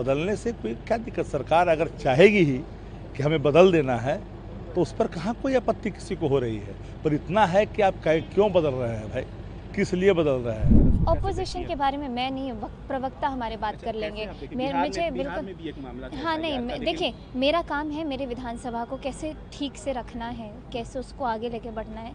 बदलने से कोई क्या दिक्कत, सरकार अगर चाहेगी ही कि हमें बदल देना है तो उस पर कहाँ कोई आपत्ति किसी को हो रही है। पर इतना है कि आप क्यों बदल रहे हैं भाई, किस लिए बदल रहे हैं। ऑपोजिशन के बारे में मैं नहीं, प्रवक्ता हमारे बात कर लेंगे। मुझे बिल्कुल हाँ नहीं, देखिए मेरा काम है मेरे विधानसभा को कैसे ठीक से रखना है, कैसे उसको आगे लेके बढ़ना है।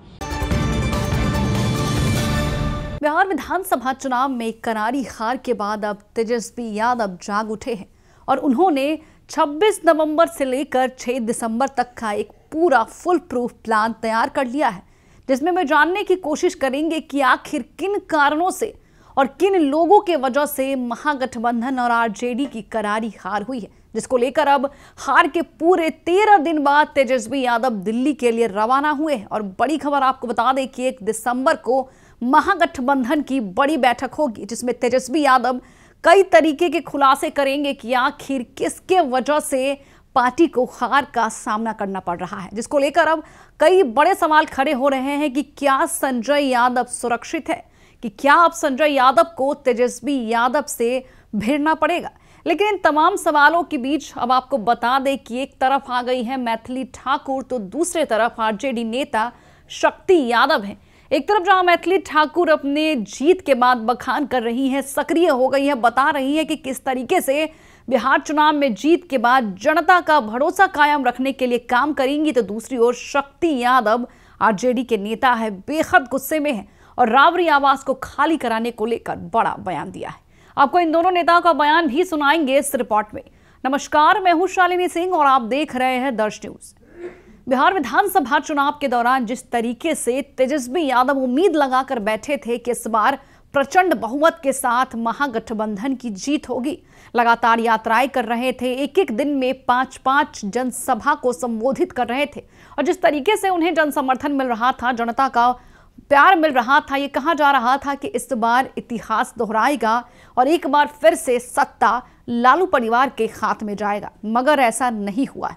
बिहार विधानसभा चुनाव में करारी हार के बाद अब तेजस्वी यादव जाग उठे हैं और उन्होंने 26 नवंबर से लेकर 6 दिसंबर तक का एक पूरा फुल प्रूफ प्लान तैयार कर लिया है, जिसमें वे जानने की कोशिश करेंगे कि आखिर किन कारणों से और किन लोगों के वजह से महागठबंधन और आरजेडी की करारी हार हुई है, जिसको लेकर अब हार के पूरे 13 दिन बाद तेजस्वी यादव दिल्ली के लिए रवाना हुए हैं। और बड़ी खबर आपको बता दें कि 1 दिसंबर को महागठबंधन की बड़ी बैठक होगी, जिसमें तेजस्वी यादव कई तरीके के खुलासे करेंगे कि आखिर किसके वजह से पार्टी को हार का सामना करना पड़ रहा है, जिसको लेकर अब कई बड़े सवाल खड़े हो रहे हैं कि क्या संजय यादव सुरक्षित है, कि क्या अब संजय यादव को तेजस्वी यादव से भिड़ना पड़ेगा। लेकिन इन तमाम सवालों के बीच अब आपको बता दें कि एक तरफ आ गई है मैथिली ठाकुर तो दूसरे तरफ आरजेडी नेता शक्ति यादव हैं। एक तरफ जहां मैथिली ठाकुर अपने जीत के बाद बखान कर रही हैं, सक्रिय हो गई हैं, बता रही हैं कि किस तरीके से बिहार चुनाव में जीत के बाद जनता का भरोसा कायम रखने के लिए काम करेंगी, तो दूसरी ओर शक्ति यादव आरजेडी के नेता है, बेहद गुस्से में है और राबरी आवास को खाली कराने को लेकर बड़ा बयान दिया है। आपको इन दोनों नेताओं का बयान भी सुनाएंगे इस रिपोर्ट में। नमस्कार, मैं हूं शालिनी सिंह और आप देख रहे हैं दर्श न्यूज। बिहार विधानसभा चुनाव के दौरान जिस तरीके से तेजस्वी यादव उम्मीद लगाकर बैठे थे कि इस बार प्रचंड बहुमत के साथ महागठबंधन की जीत होगी, लगातार यात्राएं कर रहे थे, एक एक दिन में 5-5 जनसभा को संबोधित कर रहे थे और जिस तरीके से उन्हें जन समर्थन मिल रहा था, जनता का प्यार मिल रहा था, ये कहा जा रहा था कि इस बार इतिहास दोहराएगा और एक बार फिर से सत्ता लालू परिवार के हाथ में जाएगा, मगर ऐसा नहीं हुआ।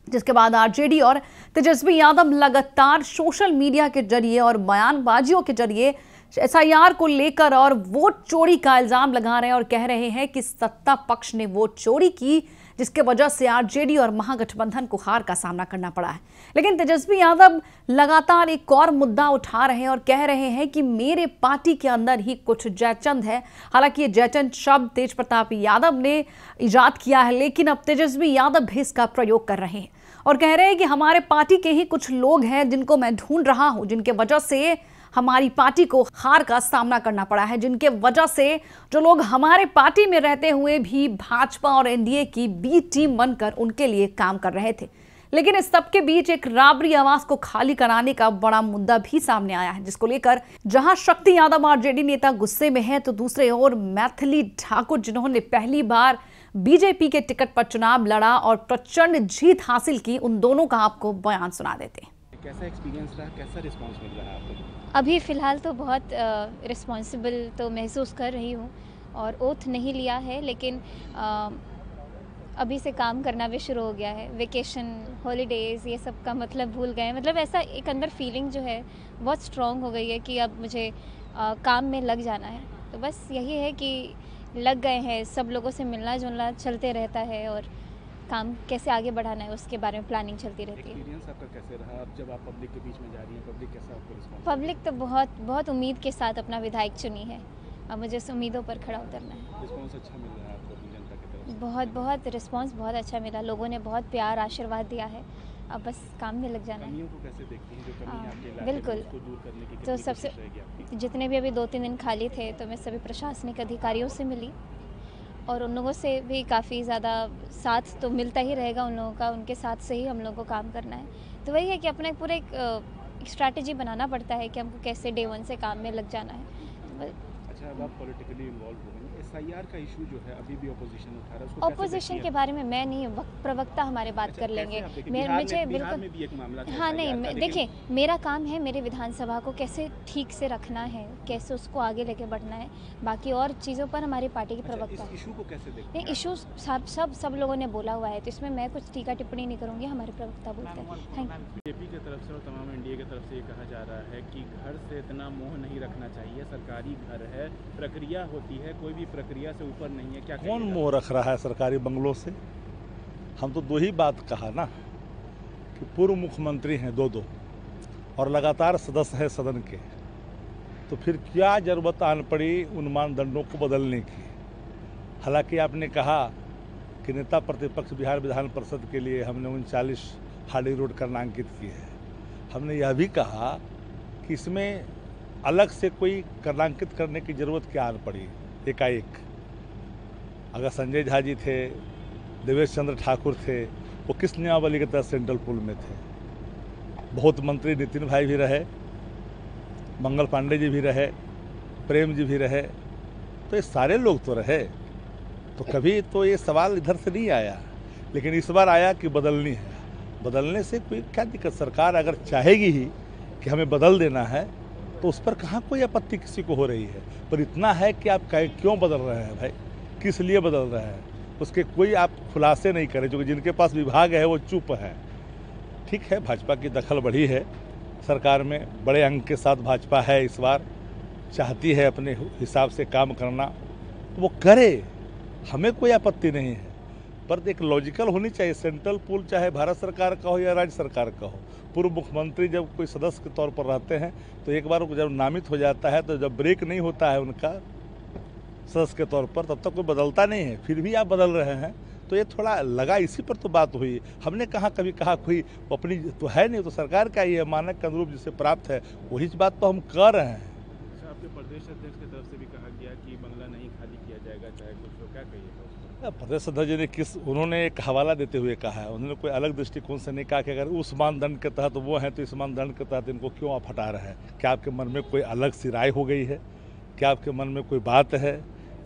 जिसके बाद आरजेडी और तेजस्वी यादव लगातार सोशल मीडिया के जरिए और बयानबाजियों के जरिए एसआईआर को लेकर और वोट चोरी का इल्जाम लगा रहे हैं और कह रहे हैं कि सत्ता पक्ष ने वोट चोरी की, जिसके वजह से आरजेडी और महागठबंधन को हार का सामना करना पड़ा है। लेकिन तेजस्वी यादव लगातार एक और मुद्दा उठा रहे हैं और कह रहे हैं कि मेरे पार्टी के अंदर ही कुछ जयचंद है। हालांकि ये जयचंद शब्द तेज प्रताप यादव ने इजाद किया है, लेकिन अब तेजस्वी यादव भी इसका प्रयोग कर रहे हैं और कह रहे हैं कि हमारे पार्टी के ही कुछ लोग हैं जिनको मैं ढूंढ रहा हूं, जिनके वजह से हमारी पार्टी को हार का सामना करना पड़ा है, जिनके वजह से जो लोग हमारे पार्टी में रहते हुए भी भाजपा और एनडीए की बी टीम बनकर उनके लिए काम कर रहे थे। लेकिन इस सबके बीच एक राबरी आवास को खाली कराने का बड़ा मुद्दा भी सामने आया है, जिसको लेकर जहां शक्ति यादव आरजेडी नेता गुस्से में है, तो दूसरे ओर मैथिली ठाकुर जिन्होंने पहली बार बीजेपी के टिकट पर चुनाव लड़ा और प्रचंड जीत हासिल की, उन दोनों का आपको बयान सुना देते हैं। कैसा एक्सपीरियंस रहा, कैसा रिस्पांस मिल रहा है आपको? अभी फ़िलहाल तो बहुत रिस्पॉन्सिबल तो महसूस कर रही हूँ और ओथ नहीं लिया है, लेकिन अभी से काम करना भी शुरू हो गया है। वेकेशन, हॉलीडेज़, ये सब का मतलब भूल गए। मतलब ऐसा एक अंदर फीलिंग जो है बहुत स्ट्रॉन्ग हो गई है कि अब मुझे काम में लग जाना है। तो बस यही है कि लग गए हैं, सब लोगों से मिलना जुलना चलते रहता है और काम कैसे आगे बढ़ाना है उसके बारे में प्लानिंग चलती रहती है। एक्सपीरियंस आपका कैसे रहा अब जब आप पब्लिक के बीच में जा रही हैं? पब्लिक कैसा आपको रिस्पांस? पब्लिक तो बहुत उम्मीद के साथ अपना विधायक चुनी है, अब मुझे उस उम्मीदों पर खड़ा उतरना है। रिस्पांस अच्छा मिल रहा है आपको अपनी जनता की तरफ से? बहुत रिस्पांस बहुत अच्छा मिला, लोगों ने बहुत प्यार आशीर्वाद दिया है, अब बस काम में लग जाना है। कमियों को कैसे देखती हैं, जो कमी है आपके इलाके में, बिल्कुल। उसको दूर करने की तो कितनी सबसे कोशिश रहेगी आपकी? जितने भी अभी 2-3 दिन खाली थे तो मैं सभी प्रशासनिक अधिकारियों से मिली और उन लोगों से भी काफ़ी ज़्यादा साथ तो मिलता ही रहेगा उन लोगों का, उनके साथ से ही हम लोगों को काम करना है। तो वही है कि अपना पूरा एक स्ट्रैटेजी बनाना पड़ता है कि हमको कैसे डे 1 से काम में लग जाना है। अच्छा, अब आप पॉलिटिकली इन्वॉल्व हो गई, एसआईआर का इशू जो है अभी भी ऑपोजिशन उठा रहा है, उसको कैसे ऑपोजिशन देखती के हैं? बारे में मैं नहीं, प्रवक्ता हमारे बात अच्छा, कर कैसे लेंगे। आप देखिए, मुझे बिहार बिल्कुल में भी एक मामला था हाँ SIR नहीं, का, देखिए मेरा काम है मेरे विधानसभा को कैसे ठीक से रखना है, कैसे उसको आगे लेके बढ़ना है, बाकी और चीज़ों पर हमारी पार्टी के प्रवक्ता इस इशू को कैसे देखते नहीं, हैं? इशूज सब लोगों ने बोला हुआ है, तो इसमें मैं कुछ टीका टिप्पणी नहीं करूंगी, हमारे प्रवक्ता बोलते हैं। Thank you. बीजेपी के तरफ से और तमाम एनडीए की तरफ से ये कहा जा रहा है कि घर से इतना मोह नहीं रखना चाहिए, सरकारी घर है, प्रक्रिया होती है, कोई भी प्रक्रिया से ऊपर नहीं है। क्या कौन मोह रख रहा है सरकारी बंगलों से? हम तो दो ही बात कहा ना कि पूर्व मुख्यमंत्री हैं दो और लगातार सदस्य हैं सदन के, तो फिर क्या जरूरत आन पड़ी उन मानदंडों को बदलने की। हालांकि आपने कहा कि नेता प्रतिपक्ष बिहार विधान परिषद के लिए हमने 39 हार्डी रोड करनांकित किए हैं। हमने यह भी कहा कि इसमें अलग से कोई करनांकित करने की जरूरत क्या आन पड़ी एकाएक। अगर संजय झा जी थे, देवेश चंद्र ठाकुर थे, वो किस नियमावली के तहत सेंट्रल पूल में थे? बहुत मंत्री नितिन भाई भी रहे, मंगल पांडे जी भी रहे, प्रेम जी भी रहे, तो ये सारे लोग तो रहे। तो कभी तो ये सवाल इधर से नहीं आया, लेकिन इस बार आया कि बदलनी है। बदलने से कोई क्या दिक्कत? सरकार अगर चाहेगी ही कि हमें बदल देना है तो उस पर कहाँ कोई आपत्ति किसी को हो रही है। पर इतना है कि आप क्यों बदल रहे हैं भाई, किस लिए बदल रहे हैं, उसके कोई आप खुलासे नहीं करें। जो जिनके पास विभाग है वो चुप है। ठीक है, भाजपा की दखल बढ़ी है सरकार में, बड़े अंक के साथ भाजपा है इस बार, चाहती है अपने हिसाब से काम करना, तो वो करे, हमें कोई आपत्ति नहीं है। पर एक लॉजिकल होनी चाहिए। सेंट्रल पूल चाहे भारत सरकार का हो या राज्य सरकार का हो, पूर्व मुख्यमंत्री जब कोई सदस्य के तौर पर रहते हैं तो एक बार जब नामित हो जाता है, तो जब ब्रेक नहीं होता है उनका सदस्य के तौर पर, तब तक कोई बदलता नहीं है। फिर भी आप बदल रहे हैं तो ये थोड़ा लगा, इसी पर तो बात हुई। हमने कहा कभी कहा कोई अपनी तो है नहीं, तो सरकार का ये मानक के अनुरूप जिसे प्राप्त है वही बात तो हम कर रहे हैं। आपके प्रदेश अध्यक्ष की तरफ से भी कहा गया कि बंगला नहीं खाली किया जाएगा चाहे कुछ हो, क्या कहिएगा? प्रदेश अध्यक्ष जी ने उन्होंने एक हवाला देते हुए कहा है, उन्होंने कोई अलग दृष्टिकोण से नहीं कहा कि अगर उस मानदंड के तहत वो हैं तो इस मानदंड के तहत इनको क्यों आप हटा रहे हैं। क्या आपके मन में कोई अलग सी राय हो गई है? क्या आपके मन में कोई बात है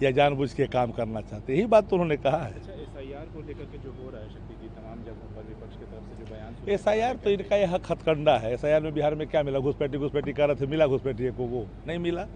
या जानबूझ के काम करना चाहते? यही बात तो उन्होंने कहा है। अच्छा, एसआईआर को लेकर के जो हो रहा है शक्ति जी तमाम जगहों पर विपक्ष की तरफ से जो बयान, एसआईआर तो इनका यह हथकंडा है। एसआईआर में बिहार में क्या मिला? घुसपैठी कर रहे थे, मिला घुसपैठी को? वो नहीं मिला।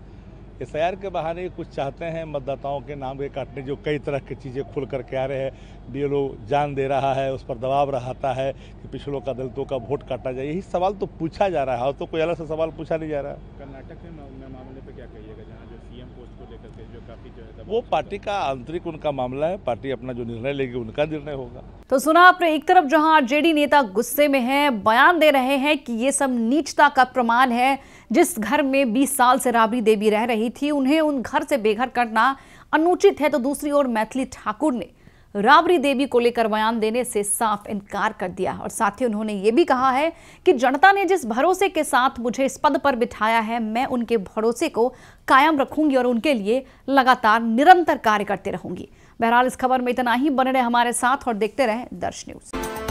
एसआईआर के बहाने कुछ चाहते हैं मतदाताओं के नाम के काटने, जो कई तरह की चीज़ें खुल करके आ रहे हैं। बीएलओ जान दे रहा है, उस पर दबाव रहता है कि पिछड़ों का, दलितों का वोट काटा जाए। यही सवाल तो पूछा जा रहा है, और तो कोई अलग से सवाल पूछा नहीं जा रहा। कर्नाटक में मामले पे क्या कहिएगा, जहाँ जो सीएम पोस्ट को लेकर के जो काफी जो है वो पार्टी का आंतरिक उनका मामला है, पार्टी अपना जो निर्णय लेगी उनका निर्णय होगा। तो सुना आपने, एक तरफ जहां आरजेडी नेता गुस्से में हैं, बयान दे रहे हैं कि ये सब नीचता का प्रमाण है। जिस घर में 20 साल से राबड़ी देवी रह रही थी, उन्हें उन घर से बेघर करना अनुचित है। तो दूसरी ओर मैथिली ठाकुर ने राबड़ी देवी को लेकर बयान देने से साफ इनकार कर दिया। और साथ ही उन्होंने ये भी कहा है कि जनता ने जिस भरोसे के साथ मुझे इस पद पर बिठाया है, मैं उनके भरोसे को कायम रखूंगी और उनके लिए लगातार निरंतर कार्य करते रहूंगी। बहरहाल इस खबर में इतना ही। बने रहे हमारे साथ और देखते रहे दर्श न्यूज।